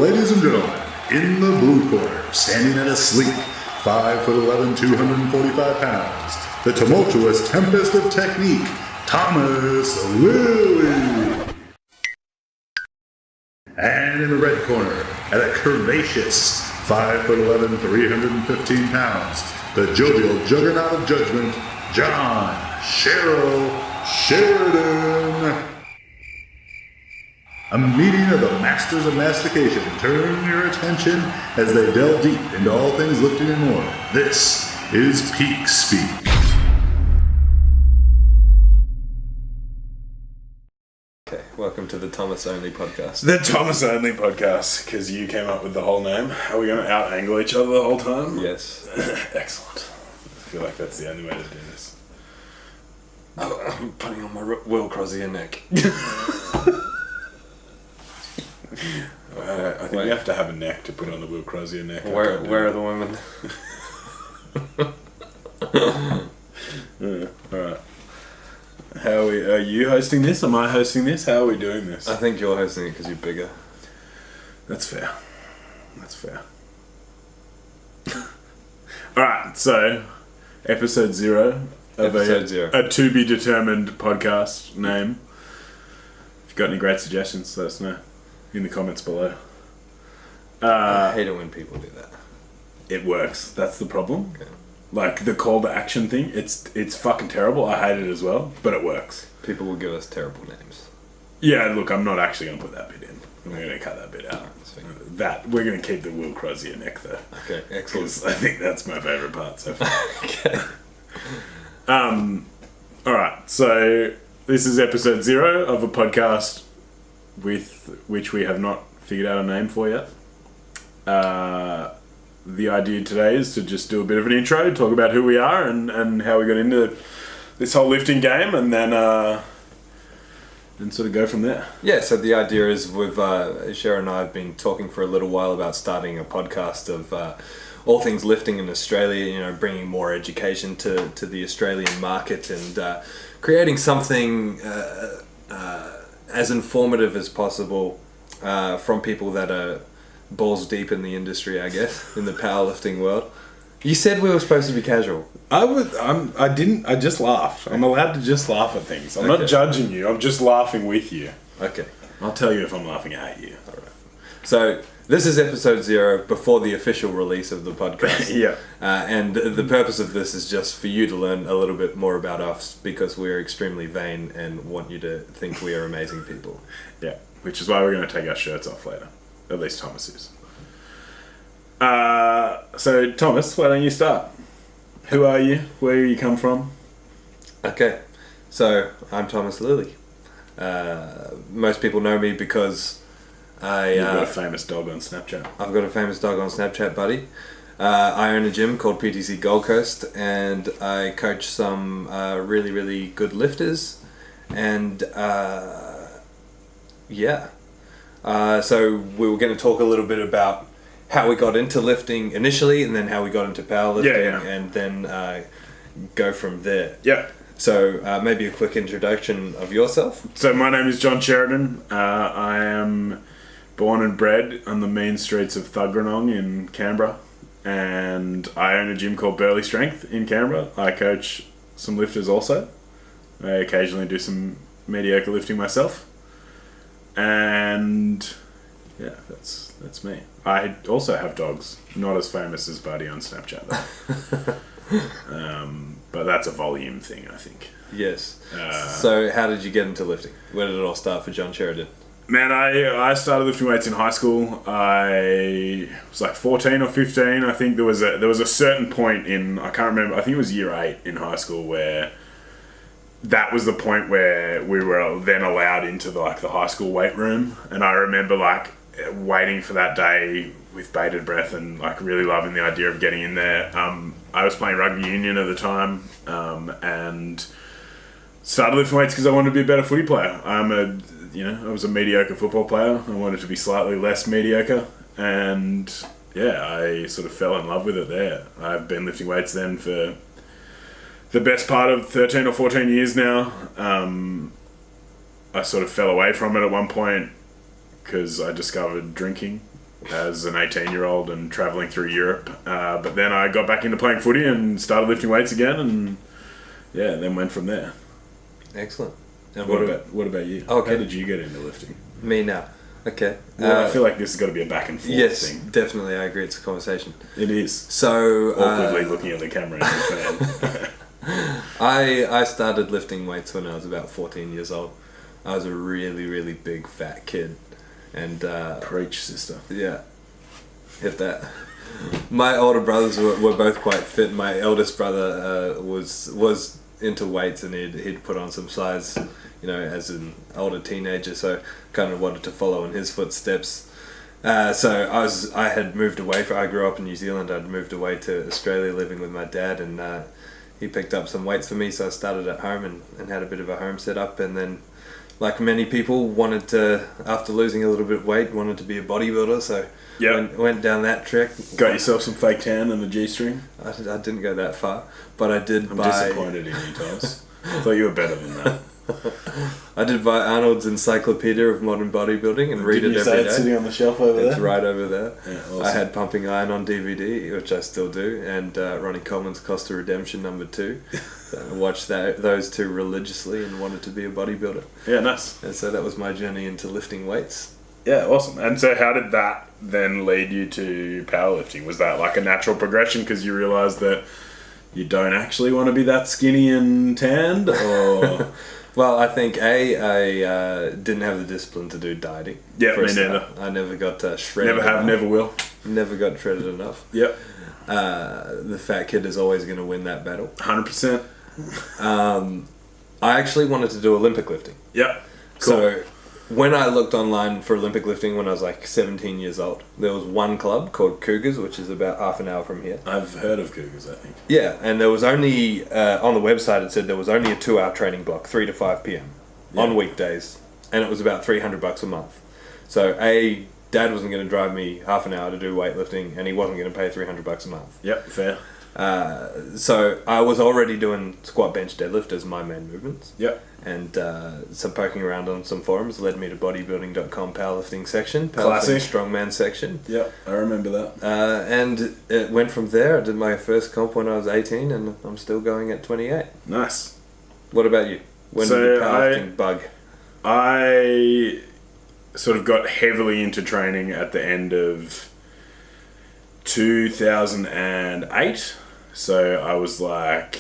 ladies and gentlemen, in the blue corner, standing at a sleek 5'11", 245 pounds, the tumultuous tempest of technique, Thomas Lilly. And in the red corner, at a curvaceous 5'11", 315 pounds, the jovial juggernaut of judgment, John Cheryl Sheridan. A meeting of the masters of mastication. Turn your attention as they delve deep into all things lifting and more. This is Peak Speak. Okay, welcome to the Thomas Only podcast. The Thomas Only podcast, because you came up with the whole name. Are we going to out-angle each other the whole time? Yes. Excellent. I feel like that's the only way to do this. I'm putting on my Will Crosby neck. I think you have to have a neck to put on the Will Crosby neck. Where are the women? Alright. Are you hosting this? Am I hosting this? How are we doing this? I think you're hosting it because you're bigger. That's fair. Alright, so episode 0 of a to be determined podcast name. If you've got any great suggestions, let us know in the comments below. I hate it when people do that. It works. That's the problem. Okay. Like the call to action thing, it's fucking terrible. I hate it as well, but it works. People will give us terrible names. Yeah, look, I'm not actually going to put that bit in. I'm going to cut that bit out. That's We're going to keep the Will Crosby neck though. Okay, excellent. Because I think that's my favourite part so far. Okay. Alright, so this is episode 0 of a podcast with which we have not figured out a name for yet. The idea today is to just do a bit of an intro, talk about who we are and how we got into this whole lifting game, and then sort of go from there. Yeah, so the idea is Sharon and I have been talking for a little while about starting a podcast of all things lifting in Australia, bringing more education to the Australian market and creating something as informative as possible from people that are balls deep in the industry, I guess, in the powerlifting world. You said we were supposed to be casual. I just laughed. I'm allowed to just laugh at things. I'm not judging you, I'm just laughing with you. Okay. I'll tell you if I'm laughing at you. All right. So this is episode 0 before the official release of the podcast. Yeah. And the purpose of this is just for you to learn a little bit more about us because we're extremely vain and want you to think we are amazing people. Yeah, which is why we're going to take our shirts off later. At least Thomas is. So Thomas, why don't you start? Who are you? Where do you come from? Okay, so I'm Thomas Lilly. Most people know me because You've got a famous dog on Snapchat. I've got a famous dog on Snapchat, buddy. I own a gym called PTC Gold Coast, and I coach some really, really good lifters. And so we were going to talk a little bit about how we got into lifting initially, and then how we got into powerlifting, and then go from there. Yeah. So maybe a quick introduction of yourself. So my name is John Sheridan. I am born and bred on the mean streets of Thugranong in Canberra, and I own a gym called Burley Strength in Canberra. I coach some lifters also. I occasionally do some mediocre lifting myself. And yeah, that's me. I also have dogs, not as famous as Buddy on Snapchat though. But that's a volume thing, I think. Yes. So how did you get into lifting? Where did it all start for John Sheridan? Man, I started lifting weights in high school. I was like 14 or 15. I think there was a certain point in, I can't remember, I think it was year 8 in high school where that was the point where we were then allowed into the high school weight room. And I remember waiting for that day with bated breath and really loving the idea of getting in there. I was playing rugby union at the time and started lifting weights because I wanted to be a better footy player. I was a mediocre football player. I wanted to be slightly less mediocre, and yeah, I sort of fell in love with it there. I've been lifting weights then for the best part of 13 or 14 years now. I sort of fell away from it at one point because I discovered drinking as an 18-year-old and travelling through Europe. But then I got back into playing footy and started lifting weights again, and then went from there. Excellent. And what about you? Okay. How did you get into lifting? Me now. Okay. Well, I feel like this has got to be a back and forth yes, thing. definitely. I agree. It's a conversation. It is. So Awkwardly looking at the camera as a fan. I started lifting weights when I was about 14 years old. I was a really, really big fat kid. And Preach, sister. yeah, hit that. My older brothers were both quite fit. My eldest brother was into weights, and he'd put on some size, as an older teenager. So kind of wanted to follow in his footsteps. So I had moved away. I grew up in New Zealand. I'd moved away to Australia, living with my dad, and he picked up some weights for me. So I started at home and had a bit of a home setup, and then, like many people, wanted to, after losing a little bit of weight, wanted to be a bodybuilder. So went down that trek. Got yourself some fake tan and a G-string? I didn't go that far, but I did I'm buy... disappointed in you, Thomas. I thought you were better than that. I did buy Arnold's Encyclopedia of Modern Bodybuilding and read it every day. Did you say it's sitting on the shelf over there? It's right over there. Yeah, awesome. I had Pumping Iron on DVD, which I still do, and Ronnie Coleman's Cost of Redemption #2. I watched those two religiously and wanted to be a bodybuilder. Yeah, nice. And so that was my journey into lifting weights. Yeah, awesome. And so how did that then lead you to powerlifting? Was that like a natural progression because you realised that you don't actually want to be that skinny and tanned, or... Well, I think I didn't have the discipline to do dieting. Yeah, me neither. I never got shredded. Never have, never will. Never got shredded enough. Yep. The fat kid is always going to win that battle. 100%. I actually wanted to do Olympic lifting. Yep. Cool. So when I looked online for Olympic lifting when I was like 17 years old, there was one club called Cougars, which is about half an hour from here. I've heard of Cougars, I think. Yeah, and there was only, on the website it said there was only a 2-hour training block, 3 to 5 p.m. on weekdays, and it was about $300 a month. So Dad wasn't going to drive me half an hour to do weightlifting, and he wasn't going to pay $300 a month. Yep, fair. So I was already doing squat, bench, deadlift as my main movements. Yep. And some poking around on some forums led me to bodybuilding.com powerlifting section, Classic. strongman section. Yep, I remember that. And it went from there. I did my first comp when I was 18, and I'm still going at 28. Nice. What about you? When did the powerlifting bug? I sort of got heavily into training at the end of 2008. So I was like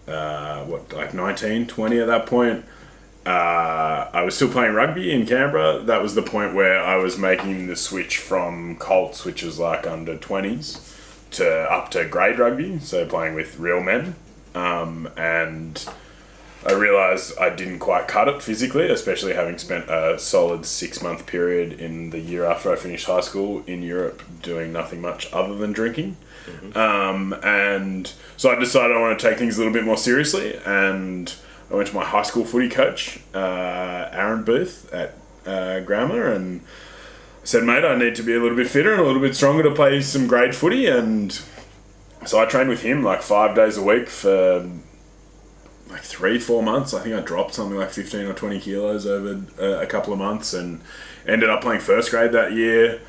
19, 20 at that point. I was still playing rugby in Canberra. That was the point where I was making the switch from Colts, which was like under 20s, to up to grade rugby, so playing with real men. And I realised I didn't quite cut it physically, especially having spent a solid 6-month period in the year after I finished high school in Europe doing nothing much other than drinking. And so I decided I want to take things a little bit more seriously, and I went to my high school footy coach, Aaron Booth at Grammar, and I said, mate, I need to be a little bit fitter and a little bit stronger to play some grade footy. And so I trained with him like 5 days a week for like 3-4 months. I think I dropped something like 15 or 20 kilos over a couple of months, and ended up playing first grade that year.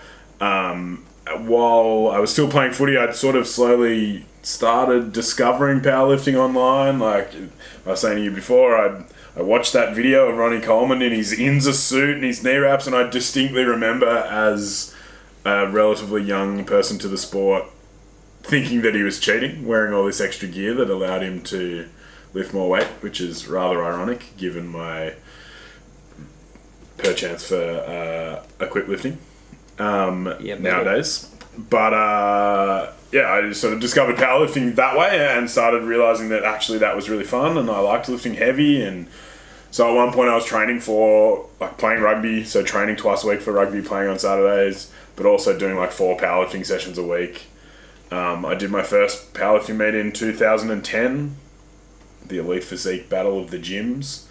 While I was still playing footy, I'd sort of slowly started discovering powerlifting online. Like I was saying to you before, I watched that video of Ronnie Coleman in his Inza suit and his knee wraps, and I distinctly remember as a relatively young person to the sport thinking that he was cheating, wearing all this extra gear that allowed him to lift more weight, which is rather ironic given my perchance for equip lifting nowadays. But I just sort of discovered powerlifting that way and started realising that actually that was really fun, and I liked lifting heavy. And so at one point I was training for like playing rugby, so training twice a week for rugby, playing on Saturdays, but also doing like 4 powerlifting sessions a week. I did my first powerlifting meet in 2010, the Elite Physique Battle of the Gyms,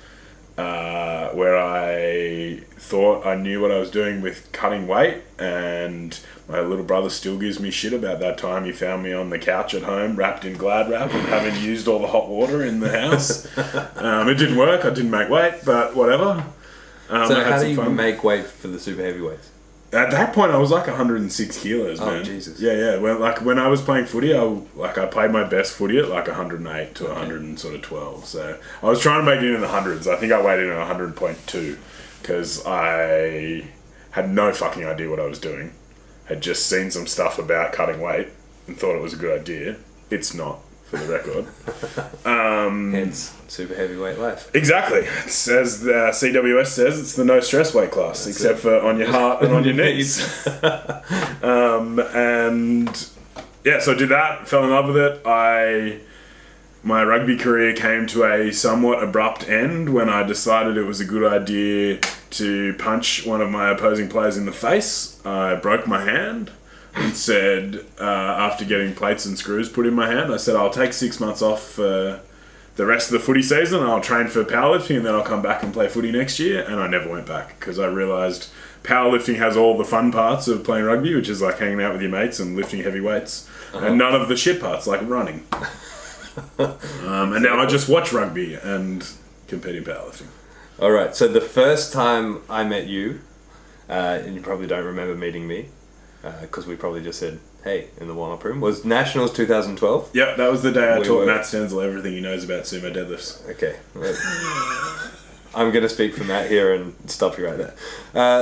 where I thought I knew what I was doing with cutting weight, and my little brother still gives me shit about that time he found me on the couch at home wrapped in Glad Wrap and having used all the hot water in the house. It didn't work, I didn't make weight, but whatever. So how do you make weight for the super heavyweights? At that point, I was like 106 kilos, man. Oh, Jesus. Yeah. When I was playing footy, I played my best footy at like 108 to 112. So I was trying to make it in the hundreds. I think I weighed in at 100.2 because I had no fucking idea what I was doing. Had just seen some stuff about cutting weight and thought it was a good idea. It's not, for the record. Hence, super heavyweight life. Exactly. It's, as the CWS says, it's the no stress weight class, except for on your heart and on your knees. And yeah, so I did that, fell in love with it. My rugby career came to a somewhat abrupt end when I decided it was a good idea to punch one of my opposing players in the face. I broke my hand and said, after getting plates and screws put in my hand, I said, I'll take 6 months off the rest of the footy season. I'll train for powerlifting and then I'll come back and play footy next year. And I never went back because I realised powerlifting has all the fun parts of playing rugby, which is like hanging out with your mates and lifting heavy weights, and none of the shit parts like running. And now I just watch rugby and compete in powerlifting. All right. So the first time I met you, and you probably don't remember meeting me, because we probably just said, hey, in the warm-up room, was Nationals 2012. Yep, that was the day I taught Matt Stenzel everything he knows about sumo deadlifts. Okay. I'm going to speak from that here and stop you right there.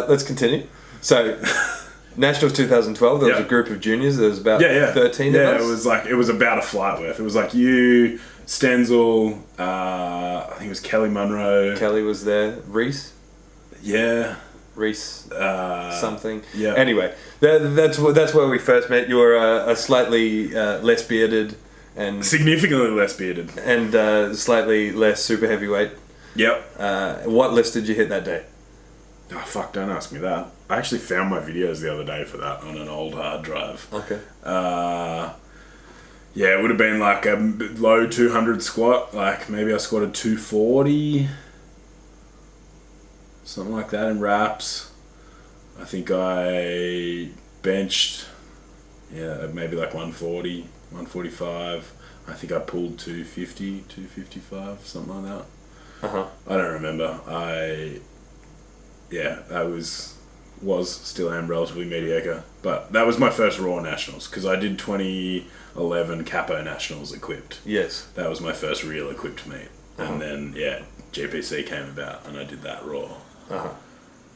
Let's continue. So, Nationals 2012, there was a group of juniors. There was about 13 of us. Yeah, it was about a flight worth. It was like you, Stenzel, I think it was Kelly Munro. Kelly was there. Reese? Yeah. Reese something. Yeah. Anyway, that's where we first met. You were a slightly less bearded and significantly less bearded and slightly less super heavyweight. Yep. What list did you hit that day? Oh fuck! Don't ask me that. I actually found my videos the other day for that on an old hard drive. Okay. Yeah, it would have been like a low 200 squat. Like maybe I squatted 240. Something like that in reps. I think I benched, maybe like 140, 145. I think I pulled 250, 255, something like that. I don't remember. I still am relatively mediocre. But that was my first Raw Nationals, because I did 2011 Capo Nationals equipped. Yes. That was my first real equipped meet. And then, GPC came about and I did that Raw.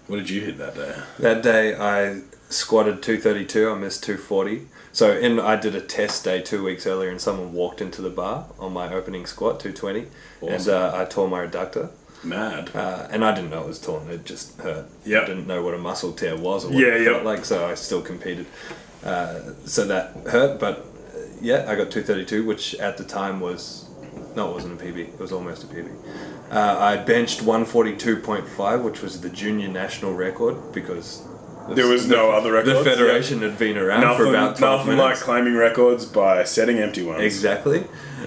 What did you hit that day? That day I squatted 232. I missed 240. So I did a test day 2 weeks earlier, and someone walked into the bar on my opening squat 220, awesome. And I tore my adductor. Mad. And I didn't know it was torn. It just hurt. Yep. I didn't know what a muscle tear was or what it felt like, so I still competed. So that hurt, but I got 232, which at the time was... No, it wasn't a PB. It was almost a PB. I benched 142.5, which was the junior national record, because there was no other records. The federation had been around for about 12 minutes. Nothing like claiming records by setting empty ones. Exactly.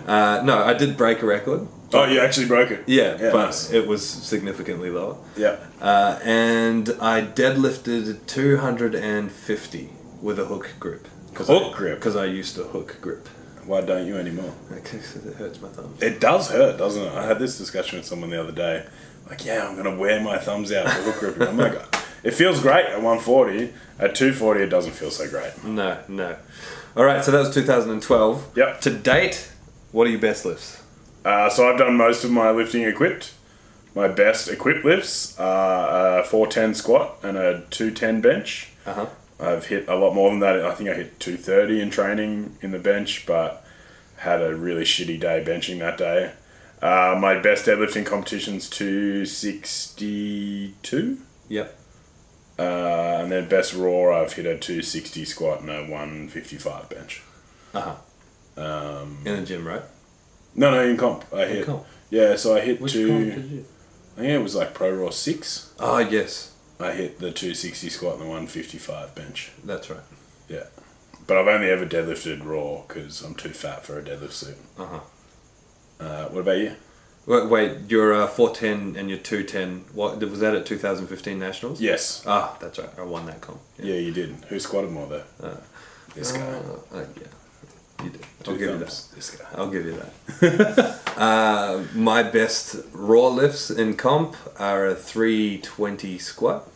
No, I did break a record. Oh, you actually broke it? Yeah, but nice. It was significantly lower. Yeah. And I deadlifted 250 with a hook grip. Hook grip? Because I used a hook grip. Why don't you anymore? Because it hurts my thumbs. It does hurt, doesn't it? I had this discussion with someone the other day. Like, I'm going to wear my thumbs out for hook gripping. I'm like, it feels great at 140. At 240, it doesn't feel so great. No. All right, so that was 2012. Yep. To date, what are your best lifts? So I've done most of my lifting equipped. My best equipped lifts are a 410 squat and a 210 bench. I've hit a lot more than that. I think I hit 230 in training in the bench, but had a really shitty day benching that day. My best deadlifting competition's 262. Yep. And then best raw, I've hit a 260 squat and a 155 bench. In the gym, right? No, in comp. Comp? Yeah, so I hit Which comp did you? I think it was like Pro Raw 6. Oh, yes. I hit the 260 squat and the 155 bench. That's right. Yeah. But I've only ever deadlifted raw because I'm too fat for a deadlift suit. What about you? Wait, your 410 and your 210, what was that at 2015 Nationals? Yes. Ah, that's right. I won that comp. Yeah, you did. Who squatted more though? This guy. Yeah, you did. I'll give you that. This guy. I'll give you that. My best raw lifts in comp are a 320 squat,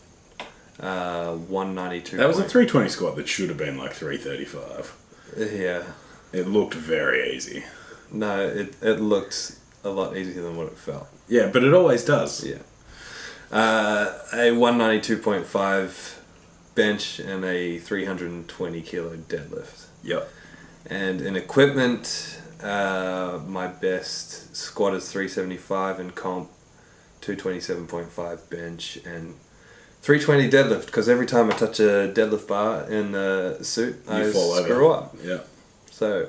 192. That was a 320 squat that should have been like 335. Yeah. It looked very easy. No, it looked a lot easier than what it felt. Yeah, but it always does. Yeah. A 192.5 bench and a 320 kilo deadlift. Yep. And in equipment, my best squat is 375 and comp 227.5 bench and 320 deadlift, because every time I touch a deadlift bar in the suit, I screw up. Yeah. So,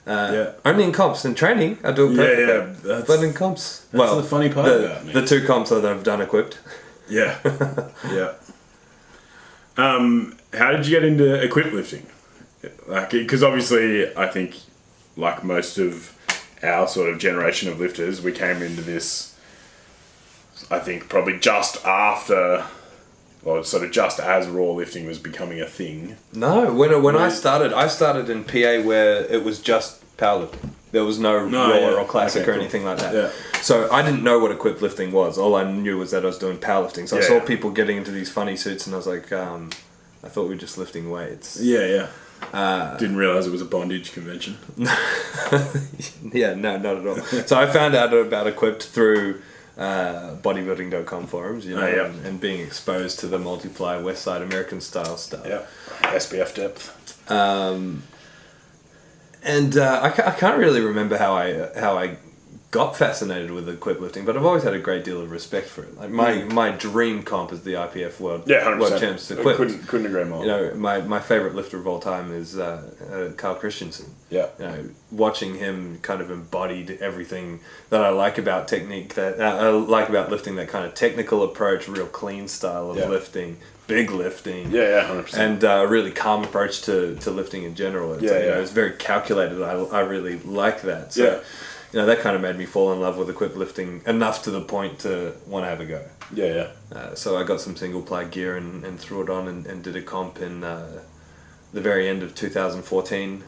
only in comps. In training, I do it perfectly. Yeah. But in comps, That's the funny part about me. The 2 comps that I've done equipped. Yeah. Yeah. How did you get into equip lifting? Like, because obviously, I think, like most of our sort of generation of lifters, we came into this, I think, probably just after, or sort of just as raw lifting was becoming a thing. No, when I started in PA where it was just powerlifting. There was no raw or classic or anything like that. Yeah. So I didn't know what equipped lifting was. All I knew was that I was doing powerlifting. So I saw people getting into these funny suits and I was like, I thought we were just lifting weights. Yeah. Didn't realise it was a bondage convention. Yeah, no, not at all. So I found out about equipped through bodybuilding.com forums, and being exposed to the multiply West Side American style stuff. Yeah, SPF depth. And I can't really remember how I got fascinated with equip lifting, but I've always had a great deal of respect for it. Like my dream comp is the IPF World 100%. World Champs equipped. Couldn't agree more. You know, my favorite lifter of all time is Carl Christensen. Yeah. You know, watching him kind of embodied everything that I like about technique, that I like about lifting, that kind of technical approach, real clean style of lifting, big lifting. Yeah, 100%. And a really calm approach to lifting in general. It's it's very calculated. I really like that. So, that kind of made me fall in love with equip lifting enough to the point to want to have a go. Yeah. So I got some single ply gear and threw it on and did a comp in the very end of 2014.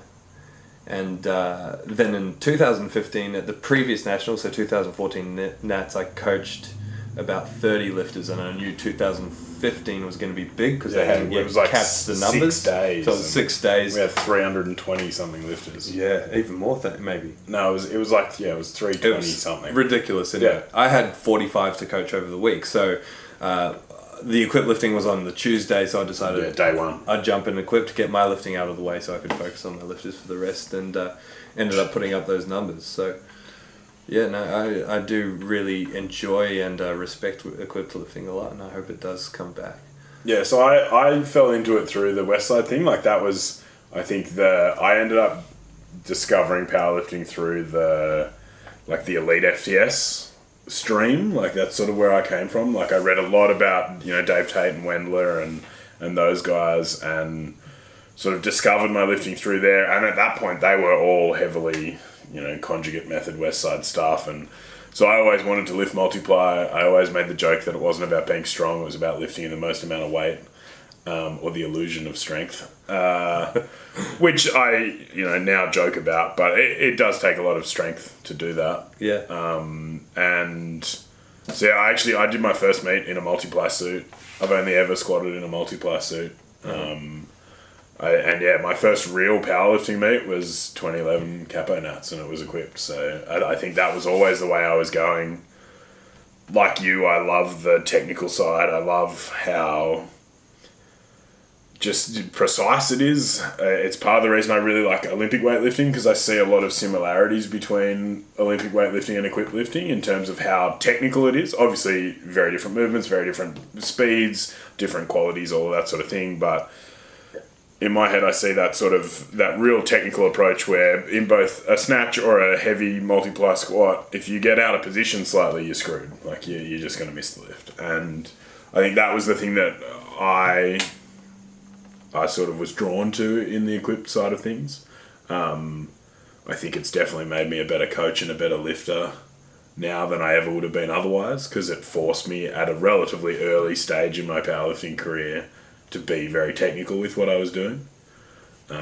And then in 2015, at the previous Nationals, so 2014 Nats, I coached about 30 lifters, and I knew 2015 was going to be big because they hadn't yet capped the numbers. 6 days. So it was 6 days. We had 320 something lifters. Yeah, even more maybe. No, it was 320 something. Ridiculous. Anyway. I had 45 to coach over the week, so the equip lifting was on the Tuesday, so I decided day one I'd jump in equip to get my lifting out of the way so I could focus on my lifters for the rest, and ended up putting up those numbers. So yeah, no, I do really enjoy and respect equipped lifting a lot, and I hope it does come back. Yeah, so I fell into it through the Westside thing. Like that was, I think I ended up discovering powerlifting through the Elite FTS stream. Like that's sort of where I came from. Like I read a lot about Dave Tate and Wendler and those guys, and sort of discovered my lifting through there. And at that point, they were all heavily conjugate method Westside stuff, and so I always wanted to lift multiply. I always made the joke that it wasn't about being strong, it was about lifting the most amount of weight, or the illusion of strength, which I now joke about, but it does take a lot of strength to do that. And so I did my first meet in a multiply suit. I've only ever squatted in a multiply suit. My first real powerlifting meet was 2011 Capo Nats, and it was equipped. So I think that was always the way I was going. Like you, I love the technical side. I love how just precise it is. It's part of the reason I really like Olympic weightlifting, because I see a lot of similarities between Olympic weightlifting and equipped lifting in terms of how technical it is. Obviously, very different movements, very different speeds, different qualities, all of that sort of thing, but in my head, I see that real technical approach where in both a snatch or a heavy multiply squat, if you get out of position slightly, you're screwed. Like you're just going to miss the lift. And I think that was the thing that I sort of was drawn to in the equipped side of things. I think it's definitely made me a better coach and a better lifter now than I ever would have been otherwise, because it forced me at a relatively early stage in my powerlifting career to be very technical with what I was doing,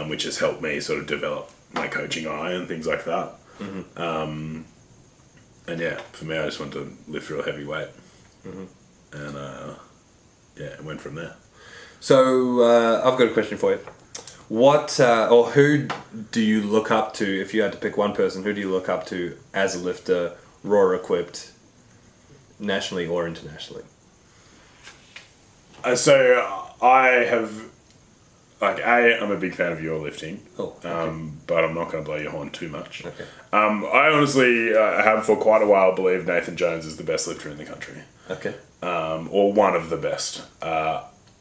which has helped me sort of develop my coaching eye and things like that. And for me, I just wanted to lift real heavy weight. And it went from there. So I've got a question for you. What or who do you look up to, if you had to pick one person, who do you look up to as a lifter, raw equipped, nationally or internationally? So I have, I'm a big fan of your lifting. Oh, okay. But I'm not going to blow your horn too much. Okay. I honestly have for quite a while believed Nathan Jones is the best lifter in the country. Okay. Or one of the best.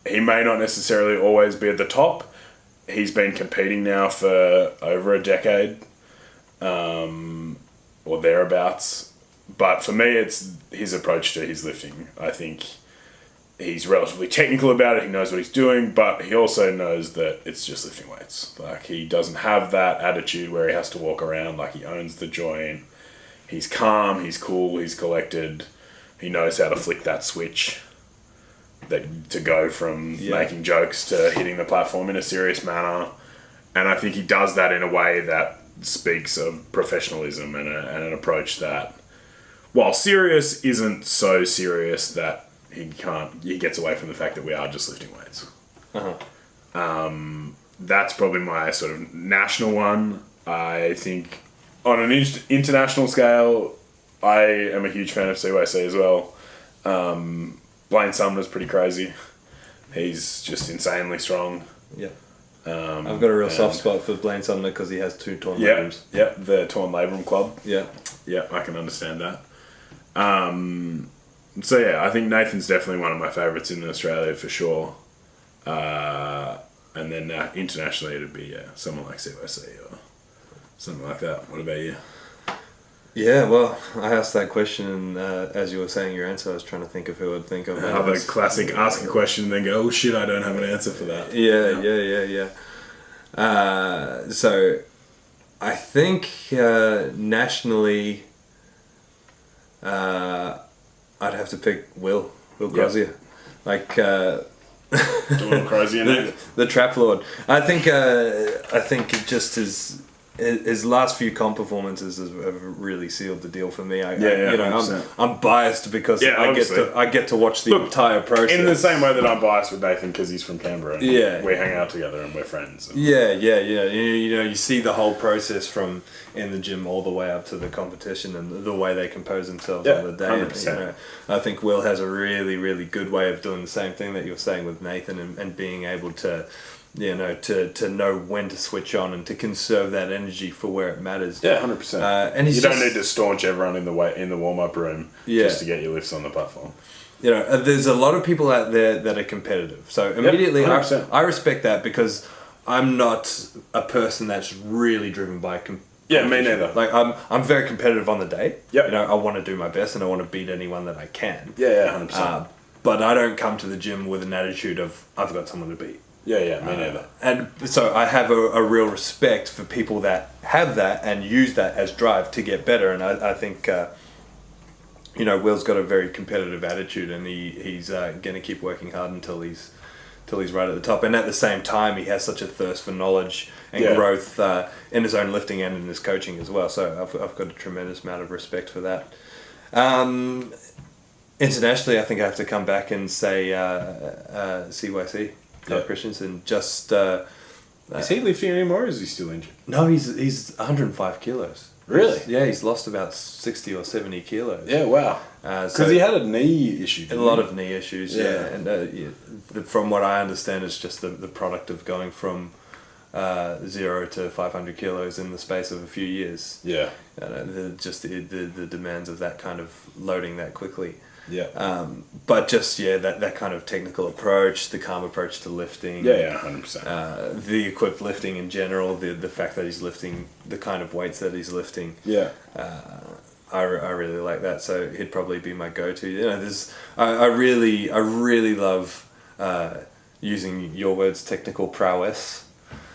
He may not necessarily always be at the top. He's been competing now for over a decade, or thereabouts. But for me, it's his approach to his lifting. I think he's relatively technical about it. He knows what he's doing, but he also knows that it's just lifting weights. Like, he doesn't have that attitude where he has to walk around like he owns the joint. He's calm, he's cool, he's collected. He knows how to flick that switch to go from making jokes to hitting the platform in a serious manner. And I think he does that in a way that speaks of professionalism and an approach that, while serious, isn't so serious that he gets away from the fact that we are just lifting weights. That's probably my sort of national one. I think on an international scale, I am a huge fan of CYC as well. Blaine Sumner's pretty crazy. He's just insanely strong. Yeah. I've got a real soft spot for Blaine Sumner because he has 2 torn labrums. Yeah, the Torn Labrum Club. Yeah. Yeah, I can understand that. So yeah, I think Nathan's definitely one of my favourites in Australia for sure. And then internationally it'd be someone like CYC or something like that. What about you? Yeah, well, I asked that question, and as you were saying your answer, I was trying to think of who I'd think of. Another classic: ask a question and then go, "Oh shit, I don't have an answer for that." Yeah. So, I think nationally, I'd have to pick Will Crozier, like Will Crozier, the Trap Lord. I think it just is. His last few comp performances have really sealed the deal for me. I'm biased because I get to watch the entire process. In the same way that I'm biased with Nathan because he's from Canberra. And we hang out together and we're friends. And You see the whole process from in the gym all the way up to the competition and the way they compose themselves on the day. 100%. I think Will has a really, really good way of doing the same thing that you were saying with Nathan and being able to to know when to switch on and to conserve that energy for where it matters. Yeah, 100%. And you don't need to staunch everyone in the warm-up room just to get your lifts on the platform. There's a lot of people out there that are competitive. So immediately, I respect that because I'm not a person that's really driven by competition. Yeah, me neither. Like I'm very competitive on the day. Yep. I want to do my best and I want to beat anyone that I can. Yeah, 100%. But I don't come to the gym with an attitude of I've got someone to beat. Yeah, me neither. And so I have a real respect for people that have that and use that as drive to get better. And I think, Will's got a very competitive attitude and he's going to keep working hard until he's right at the top. And at the same time, he has such a thirst for knowledge and growth in his own lifting and in his coaching as well. So I've got a tremendous amount of respect for that. Internationally, I think I have to come back and say CYC. Christensen just... is he lifting anymore or is he still injured? No, he's 105 kilos. Really? He's lost about 60 or 70 kilos. Yeah, wow. Because he had a knee issue. A lot of knee issues, And from what I understand, it's just the product of going from 0 to 500 kilos in the space of a few years. Yeah. Just the demands of that kind of loading that quickly. Yeah. But just that kind of technical approach, the calm approach to lifting. 100%. The equipped lifting in general, the fact that he's lifting the kind of weights that he's lifting. Yeah. I really like that. So he'd probably be my go-to. I really love using your words, technical prowess.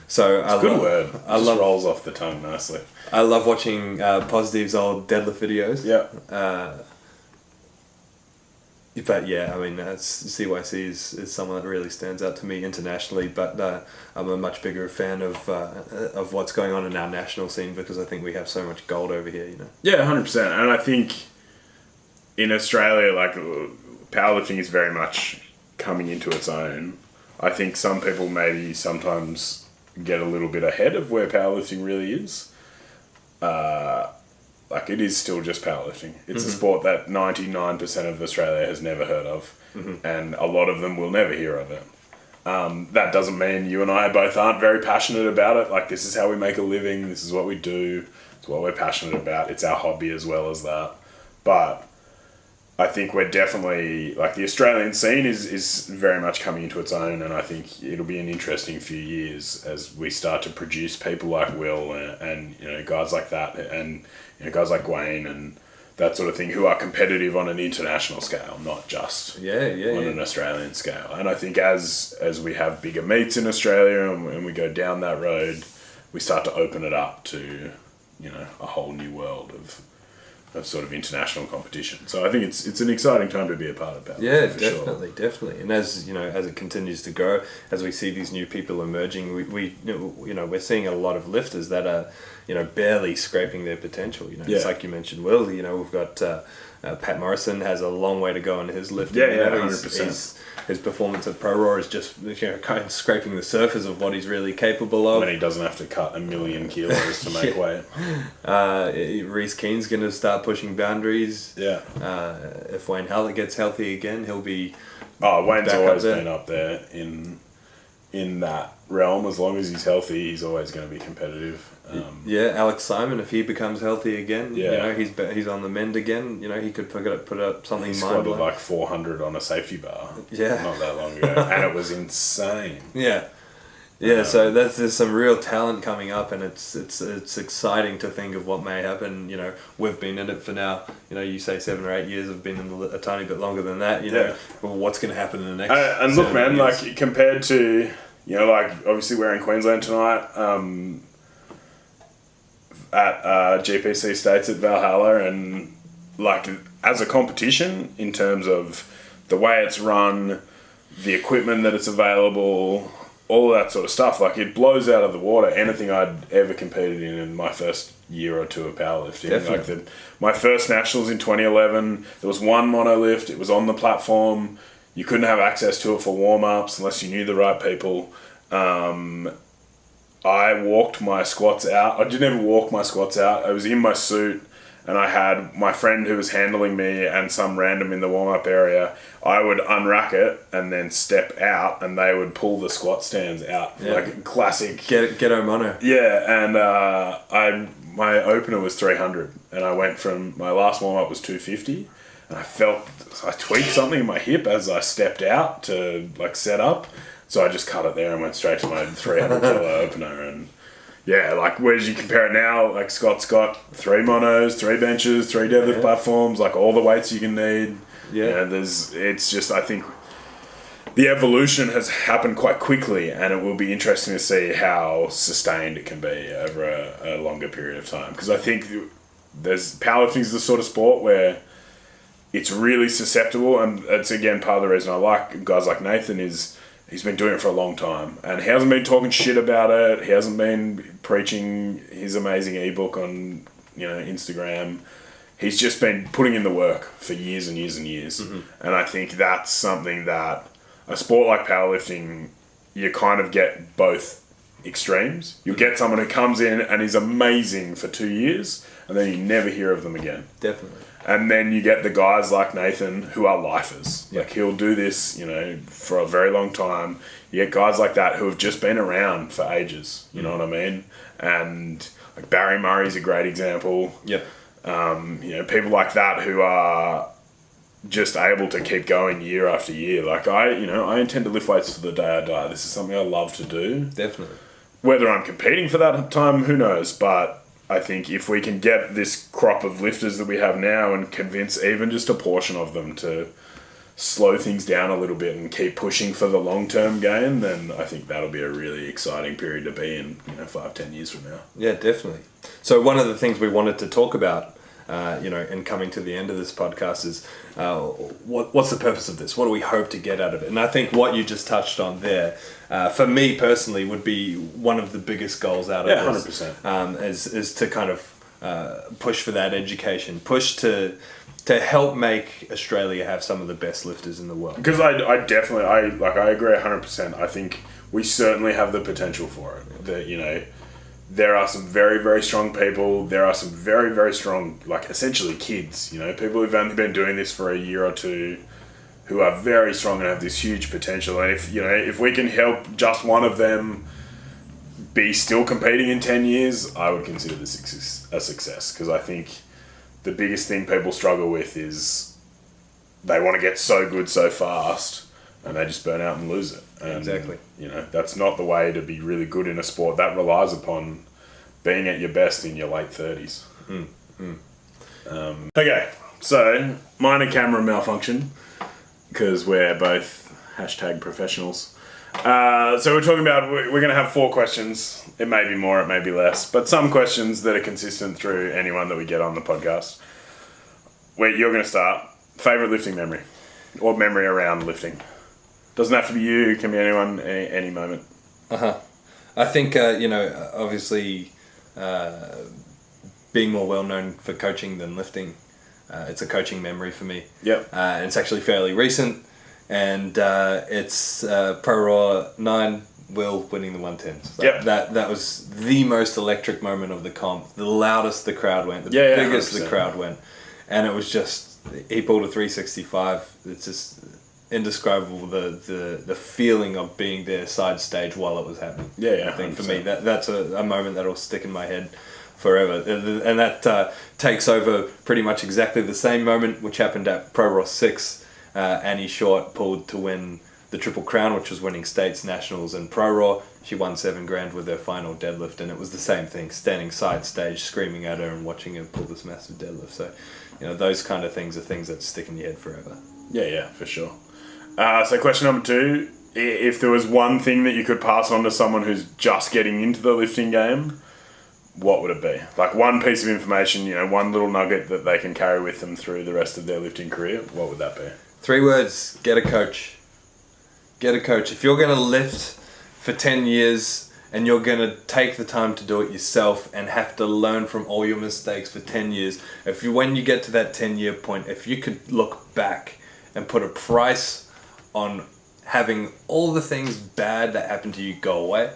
So it's a good word. It just rolls off the tongue nicely. I love watching Positive's old deadlift videos. Yeah. But yeah, I mean, CYC is someone that really stands out to me internationally. But I'm a much bigger fan of what's going on in our national scene because I think we have so much gold over here. Yeah, 100%. And I think in Australia, like powerlifting is very much coming into its own. I think some people maybe sometimes get a little bit ahead of where powerlifting really is. Like, it is still just powerlifting. It's a sport that 99% of Australia has never heard of, and a lot of them will never hear of it. That doesn't mean you and I both aren't very passionate about it. Like, this is how we make a living. This is what we do. It's what we're passionate about. It's our hobby as well as that. But I think we're definitely, like, the Australian scene is very much coming into its own, and I think it'll be an interesting few years as we start to produce people like Will and you know, guys like that, and you know, guys like Wayne and that sort of thing, who are competitive on an international scale, not just on an Australian scale. And I think as we have bigger meets in Australia and we go down that road, we start to open it up to, you know, a whole new world of sort of international competition. So I think it's an exciting time to be a part of that. Yeah, definitely. And as you know, as it continues to grow, as we see these new people emerging, we you know, we're seeing a lot of lifters that are, you know, barely scraping their potential. You know, it's like you mentioned, Will. You know, we've got Pat Morrison has a long way to go in his lifting. Yeah, 100%. His performance at Pro Raw is just, you know, kind of scraping the surface of what he's really capable of. And he doesn't have to cut 1 million kilos to make weight. Reece Keen's going to start pushing boundaries. Yeah. If Wayne Hallett gets healthy again, he'll be. Oh, Wayne's always been up there in that realm. As long as he's healthy, he's always going to be competitive. Alex Simon, if he becomes healthy again, you know, he's on the mend again. You know, he could put up something. He squatted like 400 on a safety bar. Yeah, not that long ago, and it was insane. So there's some real talent coming up, and it's exciting to think of what may happen. You know, we've been in it for now. You know, you say 7 or 8 years. I've been in a tiny bit longer than that. You know, but what's going to happen in the next? And look, man, years? Like, compared to, you know, like, obviously we're in Queensland tonight. At GPC States at Valhalla, and like, as a competition in terms of the way it's run, the equipment that it's available, all of that sort of stuff, like, it blows out of the water anything I'd ever competed in my first year or two of powerlifting. Definitely. Like, my first nationals in 2011, there was one monolift, it was on the platform, you couldn't have access to it for warm-ups unless you knew the right people. I walked my squats out. I didn't even walk my squats out. I was in my suit, and I had my friend who was handling me and some random in the warm-up area. I would unrack it and then step out, and they would pull the squat stands out. Yeah. Like, classic. Ghetto mono. Yeah, and my opener was 300, and I went from, my last warm-up was 250, and I tweaked something in my hip as I stepped out to, like, set up. So I just cut it there and went straight to my 300 kilo opener. And yeah, like, whereas you compare it now, like, Scott's got 3 monos, 3 benches, 3 deadlift platforms, like, all the weights you can need. Yeah. You know, it's just, I think the evolution has happened quite quickly, and it will be interesting to see how sustained it can be over a longer period of time. Because I think powerlifting is the sort of sport where it's really susceptible, and it's, again, part of the reason I like guys like Nathan is, he's been doing it for a long time, and he hasn't been talking shit about it. He hasn't been preaching his amazing ebook on, you know, Instagram. He's just been putting in the work for years and years and years. Mm-hmm. And I think that's something that a sport like powerlifting, you kind of get both extremes. You get someone who comes in and is amazing for 2 years, and then you never hear of them again. Definitely. And then you get the guys like Nathan who are lifers. Like, he'll do this, you know, for a very long time. You get guys like that who have just been around for ages. You know what I mean? And like, Barry Murray's a great example. Yep. You know, people like that who are just able to keep going year after year. Like, I intend to lift weights to the day I die. This is something I love to do. Definitely. Whether I'm competing for that time, who knows? But I think if we can get this crop of lifters that we have now and convince even just a portion of them to slow things down a little bit and keep pushing for the long-term gain, then I think that'll be a really exciting period to be in, 5-10 years from now. Yeah, definitely. So one of the things we wanted to talk about, in coming to the end of this podcast is what's the purpose of this? What do we hope to get out of it? And I think what you just touched on there, for me personally, would be one of the biggest goals out of this. 100%. Is to kind of push for that education, push to to help make Australia have some of the best lifters in the world. Because I agree 100%. I think we certainly have the potential for it. That, you know, there are some very, very strong people. There are some very, very strong, like, essentially kids, you know, people who've only been doing this for a year or two, who are very strong and have this huge potential. And if we can help just one of them be still competing in 10 years, I would consider this a success. Because I think the biggest thing people struggle with is they want to get so good so fast and they just burn out and lose it. And, exactly. You know, that's not the way to be really good in a sport. That relies upon being at your best in your late 30s. Okay, so minor camera malfunction, because we're both #professionals. So we're talking about, we're going to have 4 questions. It may be more, it may be less, but some questions that are consistent through anyone that we get on the podcast. You're going to start. Favorite lifting memory, or memory around lifting. Doesn't have to be you, it can be anyone, any moment. I think, obviously, being more well known for coaching than lifting, it's a coaching memory for me. Yep. And it's actually fairly recent, and it's Pro Raw 9, Will winning the 110s. Yep. That was the most electric moment of the comp. The loudest the crowd went, the biggest 100%. the crowd went. And it was just, he pulled a 365. It's just indescribable, the feeling of being there side stage while it was happening. Yeah, I think 100%. for me that's a moment that'll stick in my head forever, and that takes over pretty much exactly the same moment which happened at Pro Raw 6. Annie Short pulled to win the Triple Crown, which was winning states, nationals, and Pro Raw. She won $7,000 with her final deadlift, and it was the same thing, standing side stage, screaming at her and watching her pull this massive deadlift. So, those kind of things are things that stick in your head forever. Yeah, for sure. So question number 2, if there was one thing that you could pass on to someone who's just getting into the lifting game, what would it be? Like one piece of information, one little nugget that they can carry with them through the rest of their lifting career, what would that be? 3 words: get a coach. Get a coach. If you're going to lift for 10 years and you're going to take the time to do it yourself and have to learn from all your mistakes for 10 years, when you get to that 10-year point, if you could look back and put a price on having all the things bad that happened to you go away,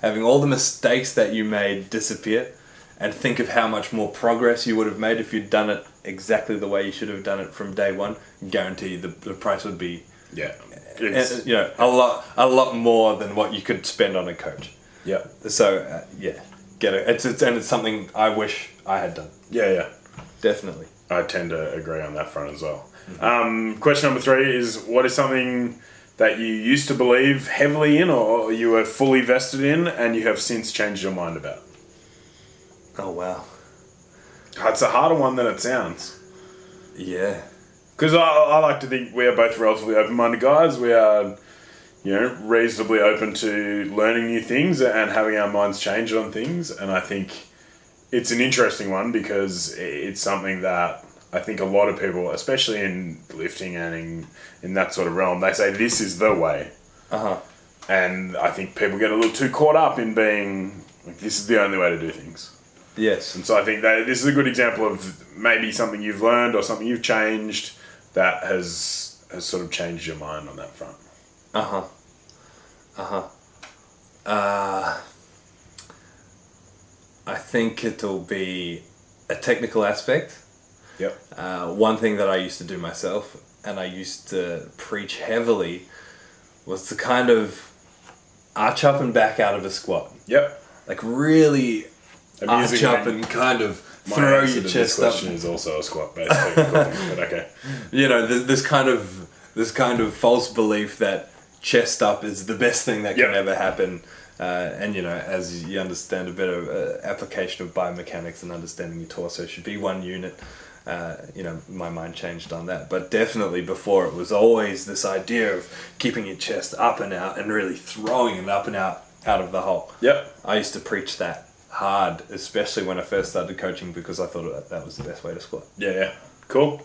having all the mistakes that you made disappear, and think of how much more progress you would have made if you'd done it exactly the way you should have done it from day one, guarantee you the price would be a lot more than what you could spend on a coach. Yeah. So get it. It's something I wish I had done. Yeah. Definitely. I tend to agree on that front as well. Mm-hmm. Question number 3 is, what is something that you used to believe heavily in or you were fully vested in and you have since changed your mind about? Oh, wow. It's a harder one than it sounds. Yeah. Because I like to think we are both relatively open-minded guys. We are, reasonably open to learning new things and having our minds change on things. And I think it's an interesting one because it's something that I think a lot of people, especially in lifting and in that sort of realm, they say this is the way. And I think people get a little too caught up in being like, this is the only way to do things. Yes. And so I think that this is a good example of maybe something you've learned or something you've changed that has sort of changed your mind on that front. I think it'll be a technical aspect. Yep. One thing that I used to do myself, and I used to preach heavily, was to kind of arch up and back out of a squat. Yep. Like really arch up and kind of throw your chest this up. question is also a squat based technical thing, but okay. This kind of false belief that chest up is the best thing that can ever happen. And as you understand a bit of application of biomechanics and understanding your torso should be one unit, my mind changed on that. But definitely before it was always this idea of keeping your chest up and out and really throwing it up and out of the hole. Yep. I used to preach that hard, especially when I first started coaching, because I thought that was the best way to squat. Yeah. Cool.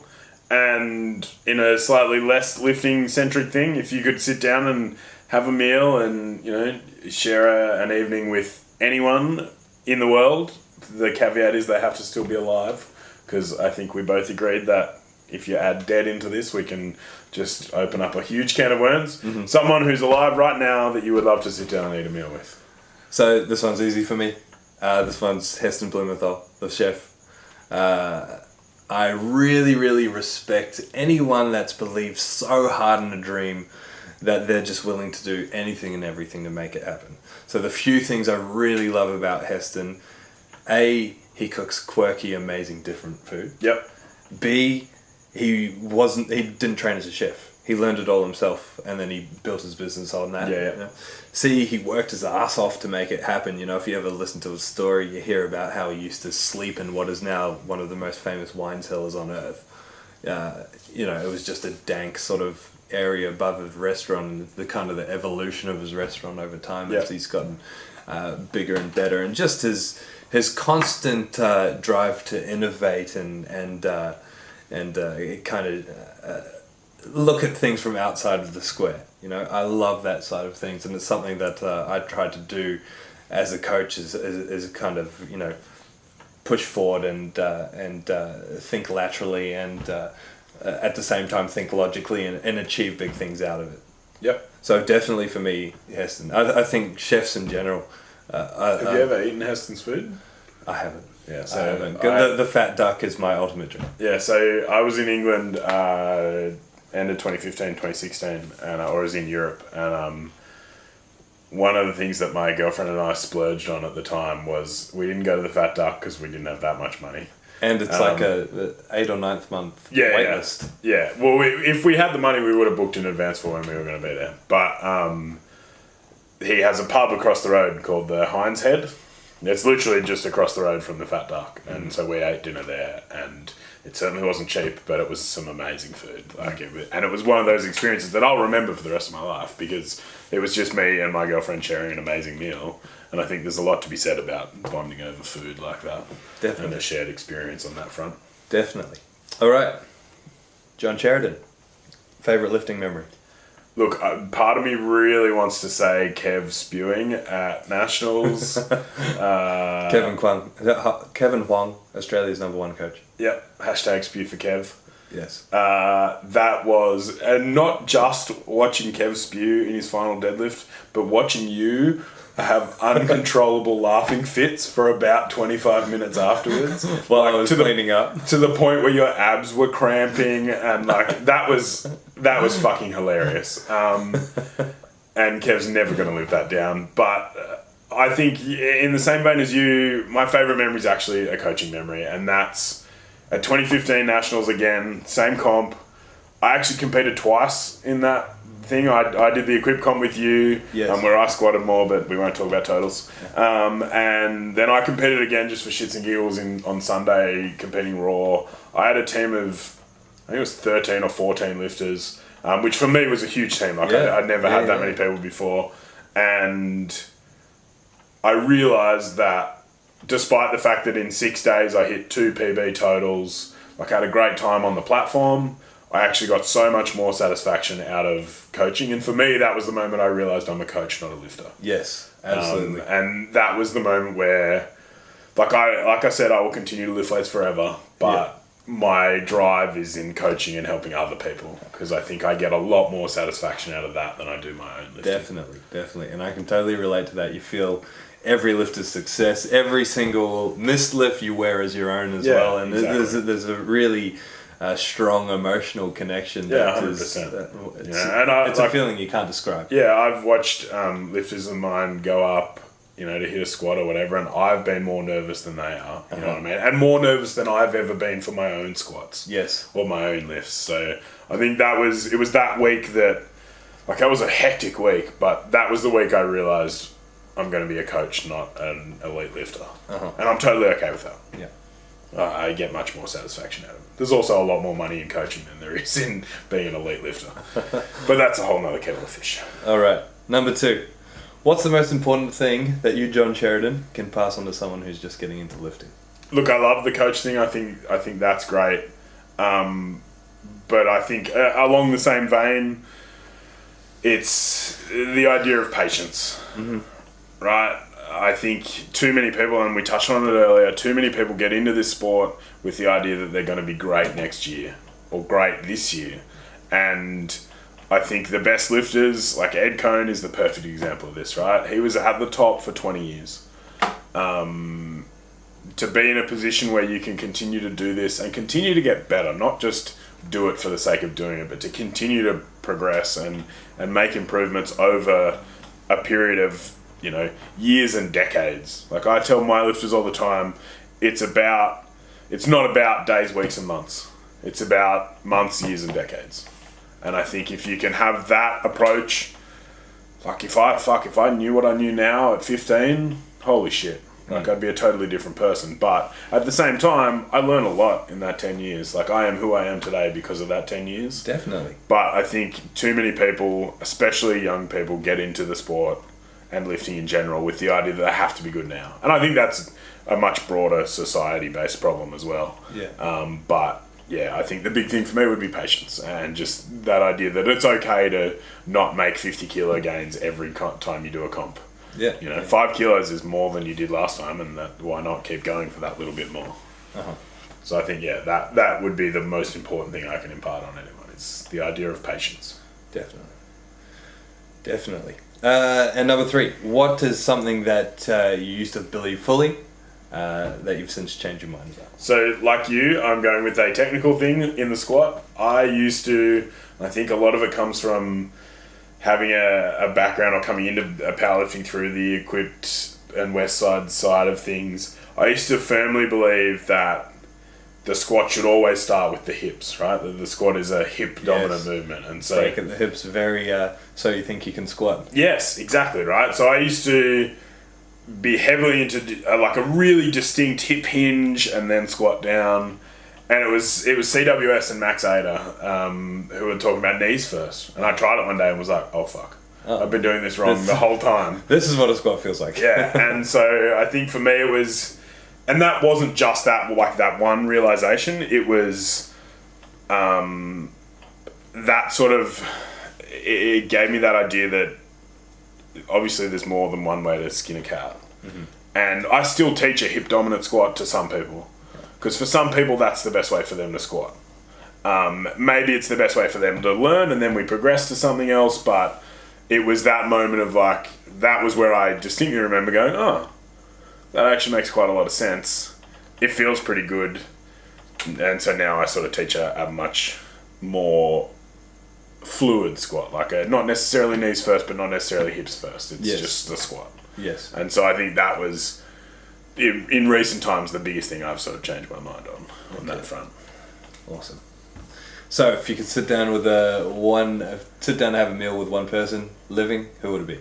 And in a slightly less lifting centric thing, if you could sit down and have a meal and, share an evening with anyone in the world, the caveat is they have to still be alive, because I think we both agreed that if you add dead into this, we can just open up a huge can of worms. Someone who's alive right now that you would love to sit down and eat a meal with. So this one's easy for me. This one's Heston Blumenthal, the chef. I really, really respect anyone that's believed so hard in a dream that they're just willing to do anything and everything to make it happen. So the few things I really love about Heston, A, he cooks quirky, amazing, different food. Yep. B, he didn't train as a chef. He learned it all himself, and then he built his business on that. Yeah. You know? C, he worked his ass off to make it happen. You know, if you ever listen to his story, you hear about how he used to sleep in what is now one of the most famous wine cellars on earth. You know, it was just a dank sort of area above his restaurant, the kind of the evolution of his restaurant over time as he's gotten bigger and better, and just his constant drive to innovate and kind of look at things from outside of the square. You know, I love that side of things, and it's something that I try to do as a coach is kind of, you know, push forward and think laterally and at the same time think logically and achieve big things out of it. Yep. So definitely for me, Heston. I think chefs in general. Have you ever eaten Heston's food? I haven't. Yeah, so I haven't. The fat duck is my ultimate dream. Yeah, so I was in England end of 2015, 2016, and I was in Europe, and one of the things that my girlfriend and I splurged on at the time was we didn't go to the Fat Duck because we didn't have that much money. And it's like a 8th or 9th month wait list. Yeah, well, if we had the money, we would have booked in advance for when we were going to be there. But he has a pub across the road called the Heinz Head. It's literally just across the road from the Fat Duck, and so we ate dinner there, and it certainly wasn't cheap, but it was some amazing food. And it was one of those experiences that I'll remember for the rest of my life because it was just me and my girlfriend sharing an amazing meal. And I think there's a lot to be said about bonding over food like that. Definitely. And a shared experience on that front. Definitely. All right. John Sheridan, favourite lifting memory? Look, part of me really wants to say Kev spewing at Nationals. Kevin Huang, Australia's #1 coach. Yep, hashtag spew for Kev. Yes. That was, and not just watching Kev spew in his final deadlift, but watching you have uncontrollable laughing fits for about 25 minutes afterwards. While I was cleaning up. To the point where your abs were cramping, and like, that was fucking hilarious. And Kev's never going to live that down. But I think in the same vein as you, my favourite memory is actually a coaching memory, and that's at 2015 Nationals again, same comp. I actually competed twice in that thing. I did the equip comp with you, where I squatted more, but we won't talk about totals. And then I competed again just for shits and giggles on Sunday, competing raw. I had a team of, I think it was 13 or 14 lifters, which for me was a huge team. I'd never had that many people before. And I realised that despite the fact that in 6 days I hit 2 PB totals, I had a great time on the platform, I actually got so much more satisfaction out of coaching. And for me, that was the moment I realised I'm a coach, not a lifter. Yes, absolutely. And that was the moment where, like I said, I will continue to lift weights forever, but my drive is in coaching and helping other people, because I think I get a lot more satisfaction out of that than I do my own lifting. Definitely. And I can totally relate to that. You feel every lifter's success, every single missed lift you wear as your own as well. And exactly. there's a really strong emotional connection. Yeah, 100%. It's a feeling you can't describe. Yeah, I've watched lifters of mine go up, to hit a squat or whatever, and I've been more nervous than they are. You know what I mean? And more nervous than I've ever been for my own squats. Yes. Or my own lifts. So I think it was that week that, that was a hectic week, but that was the week I realised I'm going to be a coach, not an elite lifter. And I'm totally okay with that. Yeah. I get much more satisfaction out of it. There's also a lot more money in coaching than there is in being an elite lifter. But that's a whole nother kettle of fish. All right. Number 2. What's the most important thing that you, John Sheridan, can pass on to someone who's just getting into lifting? Look, I love the coach thing. I think that's great. But I think along the same vein, it's the idea of patience. Mm-hmm. Right? I think too many people, and we touched on it earlier, too many people get into this sport with the idea that they're going to be great next year. or great this year. And I think the best lifters, like Ed Cohn is the perfect example of this, right? He was at the top for 20 years. To be in a position where you can continue to do this and continue to get better, not just do it for the sake of doing it, but to continue to progress and make improvements over a period of, you know, years and decades. Like I tell my lifters all the time, it's not about days, weeks and months. It's about months, years and decades. And I think if you can have that approach, like if I knew what I knew now at 15, holy shit. Like I'd be a totally different person. But at the same time, I learned a lot in that 10 years. Like I am who I am today because of that 10 years. Definitely. But I think too many people, especially young people, get into the sport and lifting in general with the idea that they have to be good now. And I think that's a much broader society-based problem as well. Yeah. But yeah, I think the big thing for me would be patience and just that idea that it's okay to not make 50 kilo gains every time you do a comp. Yeah. You know, 5 kilos is more than you did last time, and why not keep going for that little bit more? Uh-huh. So I think, yeah, that would be the most important thing I can impart on anyone. It's the idea of patience. Definitely. And number 3, what is something that you used to believe fully that you've since changed your mind about? So, like you, I'm going with a technical thing in the squat. I think a lot of it comes from having a background or coming into powerlifting through the equipped and west side of things. I used to firmly believe that the squat should always start with the hips, right? The squat is a hip dominant movement, and so break at the hips very so you think you can squat. Yes, exactly, right. So I used to be heavily into like a really distinct hip hinge and then squat down. And it was CWS and Max Ada who were talking about knees first. And I tried it one day and was like, oh, fuck. I've been doing this wrong the whole time. This is what a squat feels like. Yeah, and so I think for me it was... And that wasn't just that one realisation. It was that sort of... It gave me that idea that obviously there's more than one way to skin a cat. Mm-hmm. And I still teach a hip dominant squat to some people. Because for some people, that's the best way for them to squat. Maybe it's the best way for them to learn, and then we progress to something else. But it was that moment of like, that was where I distinctly remember going, oh, that actually makes quite a lot of sense. It feels pretty good. And so now I sort of teach a much more fluid squat. Like not necessarily knees first, but not necessarily hips first. It's just the squat. Yes. And so I think that was... In recent times, the biggest thing I've sort of changed my mind on that front. Awesome. So, if you could sit down and have a meal with one person living, who would it be?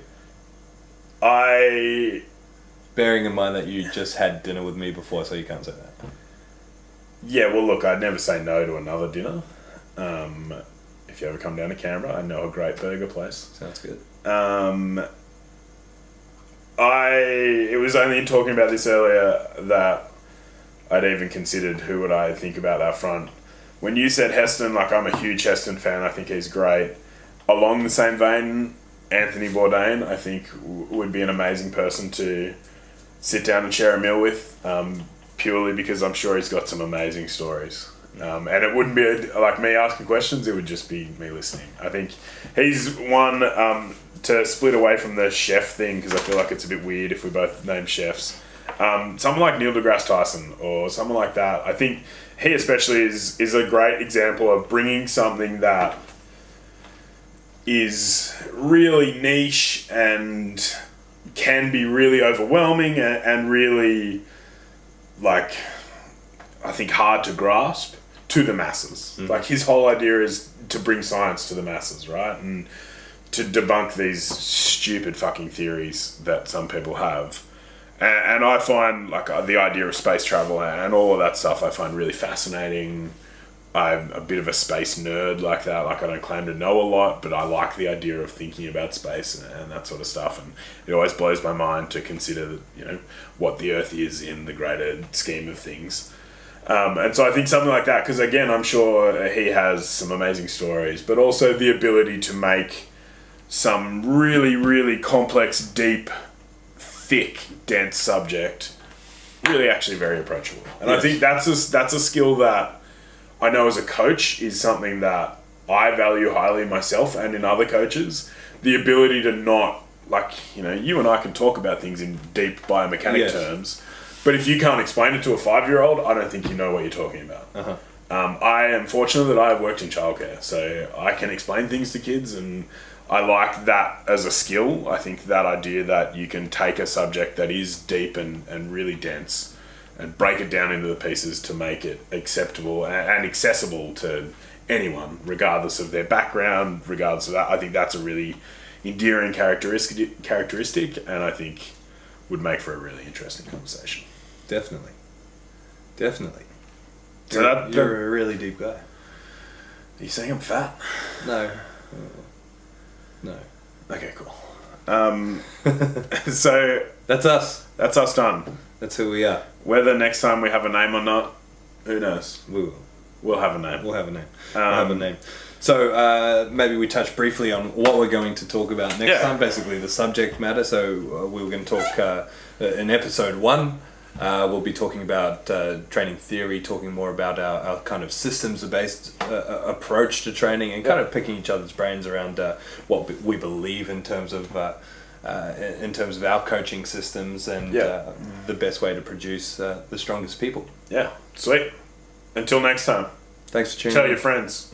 Bearing in mind that you just had dinner with me before, so you can't say that. Yeah, well, look, I'd never say no to another dinner. If you ever come down to Canberra, I know a great burger place. Sounds good. It was only in talking about this earlier that I'd even considered who would I think about that front. When you said Heston, like I'm a huge Heston fan, I think he's great. Along the same vein, Anthony Bourdain, I think would be an amazing person to sit down and share a meal with, purely because I'm sure he's got some amazing stories. And it wouldn't be like me asking questions, it would just be me listening. I think he's one... to split away from the chef thing, because I feel like it's a bit weird if we both name chefs. Someone like Neil deGrasse Tyson or someone like that, I think he especially is a great example of bringing something that is really niche and can be really overwhelming and really, like, I think hard to grasp to the masses. Mm-hmm. Like his whole idea is to bring science to the masses, right? And to debunk these stupid fucking theories that some people have. And I find, like, the idea of space travel and all of that stuff I find really fascinating. I'm a bit of a space nerd like that. Like, I don't claim to know a lot, but I like the idea of thinking about space and that sort of stuff. And it always blows my mind to consider, you know, what the Earth is in the greater scheme of things. And so I think something like that, because again, I'm sure he has some amazing stories, but also the ability to make some really, really complex, deep, thick, dense subject really actually very approachable. And yes. I think that's a skill that I know as a coach is something that I value highly myself and in other coaches. The ability to not, like, you know, you and I can talk about things in deep biomechanic terms, but if you can't explain it to a 5-year-old, I don't think you know what you're talking about. I am fortunate that I have worked in childcare, so I can explain things to kids, and I like that as a skill. I think that idea that you can take a subject that is deep and really dense and break it down into the pieces to make it acceptable and accessible to anyone, regardless of their background, regardless of that. I think that's a really endearing characteristic, and I think would make for a really interesting conversation. Definitely. So You're a really deep guy. Are you saying I'm fat? No. Okay, cool. So That's us. that's us done. That's who we are. Whether next time we have a name or not, who knows? We will. We'll have a name. We'll have a name. So maybe we touch briefly on what we're going to talk about next time, basically the subject matter. So we were going to talk in episode 1. We'll be talking about training theory, talking more about our kind of systems-based approach to training, and kind of picking each other's brains around what we believe in terms of our coaching systems and the best way to produce the strongest people. Yeah, sweet. Until next time. Thanks for tuning in. Tell your friends.